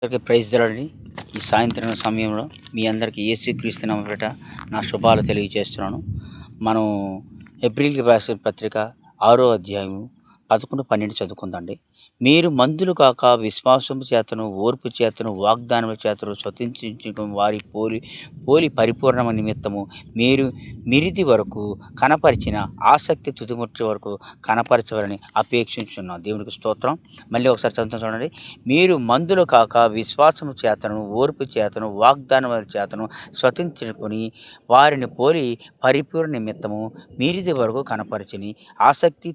అందరికీ ప్రైజ్ దొరకని ఈ సాయంత్రం సమయంలో మీ అందరికీ యేసుక్రీస్తు నామమున నా శుభాలు తెలియజేస్తున్నాను. మనం ఏప్రిల్‌కి రాసిన పత్రిక 6వ అధ్యాయము 11, 12 చదువుకుందామండి. మీరు మందులు కాక విశ్వాసము చేతను, ఓర్పు చేతను, వాగ్దానముల చేతను స్వతంత్రించుకుని వారి పోలి పరిపూర్ణమ నిమిత్తము మీరు మిరిది వరకు కనపరిచిన ఆసక్తి తుదిముట్టు వరకు కనపరచవాలని అపేక్షించున్నాం. దేవునికి స్తోత్రం. మళ్ళీ ఒకసారి చదువుతాం చూడండి. మీరు మందులు కాక విశ్వాసము చేతను, ఓర్పు చేతను, వాగ్దానముల చేతను స్వతంత్రించుకుని వారిని పోలి పరిపూర్ణ నిమిత్తము మీరిది వరకు కనపరిచిని ఆసక్తి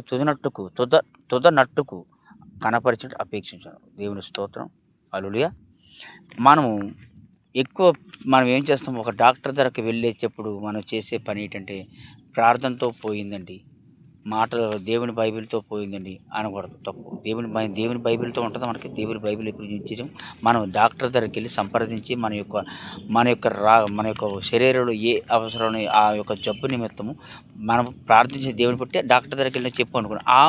తుదనట్టుకు కనపరిచి అపేక్షించాను. దేవుని స్తోత్రం. హల్లెలూయా. మనం ఏం చేస్తాం, ఒక డాక్టర్ దగ్గరికి వెళ్ళేటప్పుడు మనం చేసే పని ఏంటంటే ప్రార్థనతో పోయిందండి, మాటలు దేవుని బైబిల్తో పోయిందండి అనకూడదు, తప్పు. దేవుని బైబిల్తో ఉంటుంది మనకి. దేవుని బైబిల్ ఎప్పుడు నిత్యం మనం డాక్టర్ దగ్గరికి వెళ్ళి సంప్రదించి మన యొక్క శరీరంలో ఏ అవసరం ఆ యొక్క జబ్బు నిమిత్తము మనం ప్రార్థించే దేవుని బట్టి డాక్టర్ దగ్గరికి వెళ్ళి చెప్పు అనుకున్నాం. ఆ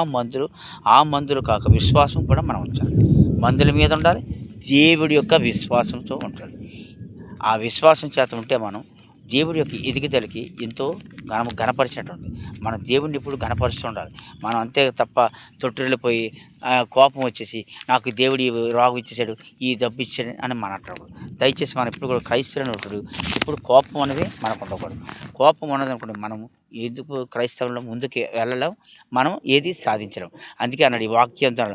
మందులు కాక విశ్వాసం కూడా మనం ఉంచాలి. మందుల మీద ఉండాలి, దేవుడి యొక్క విశ్వాసంతో ఉండాలి. ఆ విశ్వాసం చేత ఉంటే మనం దేవుడి యొక్క ఎదుగుదలకి ఎంతో ఘనపరిచినటువంటి మనం దేవుడిని ఇప్పుడు ఘనపరుస్తూ ఉండాలి. మనం అంతే తప్ప తొట్టిల్లిపోయి కోపం వచ్చేసి నాకు దేవుడి రోగం ఇచ్చేసాడు, ఈ డబ్బు ఇచ్చాడు అని మనం అంటాడు. దయచేసి మనం ఇప్పుడు కూడా క్రైస్తవుడు ఇప్పుడు కోపం అనేది మనకు ఉండకూడదు. కోపం ఉన్నది అనుకోండి, మనం ఎందుకు క్రైస్తవంలో ముందుకు వెళ్ళలేం, మనం ఏది సాధించలేం. అందుకే అన్నాడు ఈ వాక్యంతో,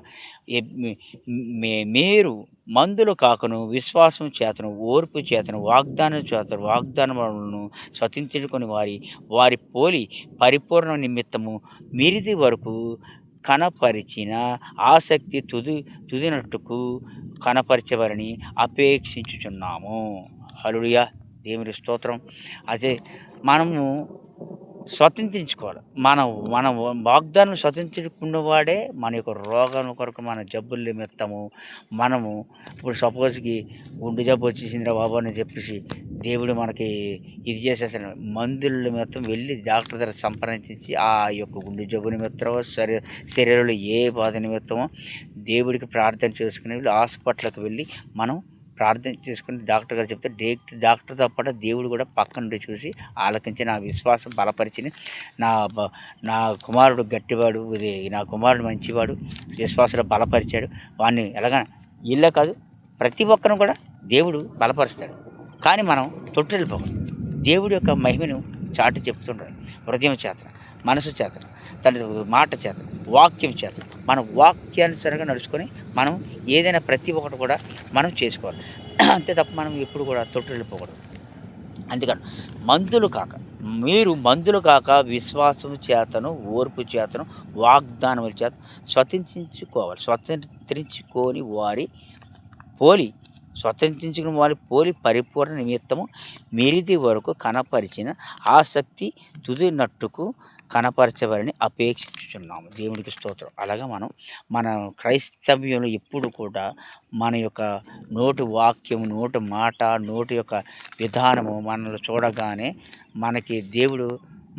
మీరు మందులు కాకను విశ్వాసం చేతను, ఓర్పు చేతను, వాగ్దానములను స్వతంత్రించుకొని వారి పోలి పరిపూర్ణ నిమిత్తము మిరిది వరకు కనపరిచిన ఆసక్తి తుదినట్టుకు కనపరచవలని అపేక్షించుచున్నాము. హల్లెలూయా. దేవుని స్తోత్రం. అదే మనము స్వతంత్రించుకోవాలి. మన వాగ్దానం స్వతంత్రించుకున్నవాడే మన యొక్క రోగం కొరకు, మన జబ్బుల నిమిత్తము మనము ఇప్పుడు సపోజ్కి గుండె జబ్బు వచ్చేసిందిరా బాబు అని చెప్పేసి దేవుడు మనకి ఇది చేసేసాడు. మందుల నిమిత్తం వెళ్ళి డాక్టర్ దగ్గర సంప్రదించి ఆ యొక్క గుండె జబ్బు నిమిత్తమో శరీరంలో ఏ బాధ నిమిత్తమో దేవుడికి ప్రార్థన చేసుకుని హాస్పిటల్కి వెళ్ళి మనం ప్రార్థన చేసుకుని డాక్టర్ గారు చెప్తే డాక్టర్తో పాటు దేవుడు కూడా పక్క నుండి చూసి ఆలకించి నా విశ్వాసం బలపరిచి నా కుమారుడు గట్టివాడు, నా కుమారుడు మంచివాడు, విశ్వాసంలో బలపరిచాడు, వాడిని ఎలాగ ఇళ్ళ కాదు ప్రతి ఒక్కరిని కూడా దేవుడు బలపరుస్తాడు. కానీ మనం తొట్టిల్లిపోం. దేవుడి యొక్క మహిమను చాటి చెప్తుంటాడు. హృదయం చేత, మనసు చేత, తన మాట చేత, వాక్యం చేత మన వాక్యానుసారంగా నడుచుకొని మనం ఏదైనా ప్రతి ఒక్కటి కూడా మనం చేసుకోవాలి. అంతే తప్ప మనం ఎప్పుడు కూడా తొట్టిల్లిపోకూడదు. అందుకని మీరు మందులు కాక విశ్వాసం చేతను, ఓర్పు చేతను, వాగ్దానముల చేత స్వతంత్రించుకొని వారి పోలి పరిపూర్ణ నిమిత్తము మిరిది వరకు కనపరిచిన ఆసక్తి తుదినట్టుకు కనపరచవాలని అపేక్షించుచున్నాము. దేవునికి స్తోత్రం. అలాగా మన క్రైస్తవ్యంలో ఎప్పుడు కూడా మన యొక్క నోటి వాక్యము, నోటి మాట, నోటి యొక్క విధానము మనల్ని చూడగానే మనకి దేవుడు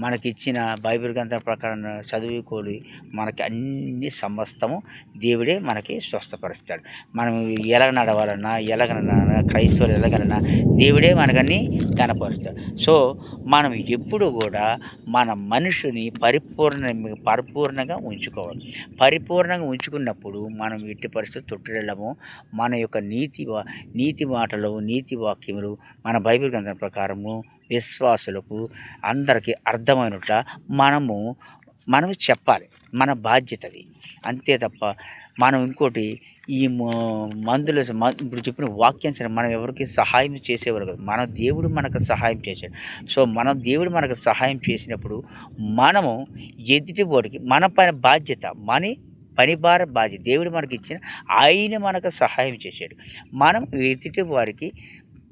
మనకిచ్చిన బైబిల్ గ్రంథం ప్రకారం చదువుకోని మనకి అన్ని సమస్తము దేవుడే మనకి స్వస్థపరుస్తాడు. మనం ఎలాగ నడవాలన్నా, ఎలాగనన్నా, క్రైస్తవులు ఎలాగలన్నా దేవుడే మనకన్నీ కనపరుస్తాడు. సో మనం ఎప్పుడు కూడా మన మనిషిని పరిపూర్ణంగా ఉంచుకోవాలి. పరిపూర్ణంగా ఉంచుకున్నప్పుడు మనం ఎట్టి పరిస్థితులు తొట్టిల్లము. మన యొక్క నీతి మాటలు, నీతి వాక్యములు మన బైబిల్ గ్రంథం ప్రకారము విశ్వాసులకు అందరికీ అర్థమైనట్ల మనము చెప్పాలి. మన బాధ్యత అది. అంతే తప్ప మనం ఇంకోటి ఈ ఇప్పుడు చెప్పిన వాక్యాన్ని మనం ఎవరికి సహాయం చేసేవారు కాదు. మన దేవుడు మనకు సహాయం చేశాడు. సో దేవుడు మనకు సహాయం చేసినప్పుడు మనము ఎదుటివాడికి మన బాధ్యత, పని భార బాధ్యత దేవుడు మనకి ఇచ్చిన, ఆయన మనకు సహాయం చేశాడు. మనం ఎదుటి వారికి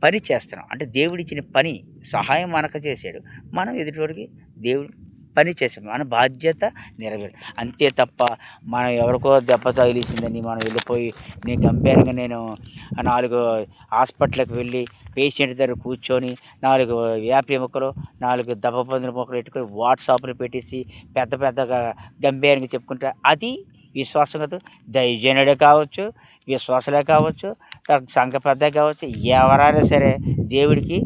పని చేస్తున్నాం అంటే దేవుడిచ్చిన పని సహాయం మనకు చేశాడు. మనం ఎదుటివాడికి దేవుడు పని చేసాం, మన బాధ్యత నెరవేరు. అంతే తప్ప మనం ఎవరికో దెబ్బ తగిలిసిందని మనం వెళ్ళిపోయి నేను 4 హాస్పిటల్కి వెళ్ళి పేషెంట్ దగ్గర కూర్చొని 4 వేప ముక్కలు, 4 దెబ్బ పందుల ముక్కలు పెట్టుకొని వాట్సాప్లో పెట్టేసి పెద్దగా గంభీరంగా చెప్పుకుంటే అది విశ్వాసంతో దైవజనుడే కావచ్చు, విశ్వాసులే కావచ్చు, సంఘ పెద్ద కావచ్చు, ఎవరైనా సరే దేవుడికి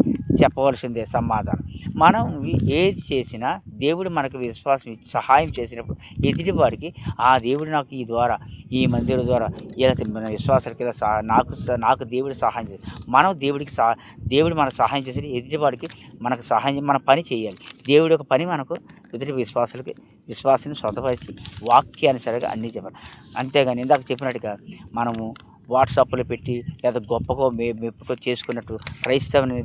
చెప్పవలసిందే సమాధానం. మనం ఏది చేసినా దేవుడు మనకు విశ్వాసం ఇచ్చి సహాయం చేసినప్పుడు ఎదుటివాడికి ఆ దేవుడు నాకు ఈ ద్వారా ఈ మందిరం ద్వారా ఇలా మన విశ్వాసాలకి ఇలా నాకు దేవుడు సహాయం చేసి మనం దేవుడు మనకు సహాయం చేసి ఎదుటివాడికి మనకు సహాయం మన పని చేయాలి. దేవుడి యొక్క పని మనకు ఎదుటి విశ్వాసాన్ని సొంతపరిచి వాక్యానుసారంగా అన్నీ చెప్పాలి. అంతేగాని ఇందాక చెప్పినట్టుగా మనము వాట్సాప్లో పెట్టి లేదా గొప్పగా మెప్పుకో చేసుకున్నట్టు క్రైస్తవుని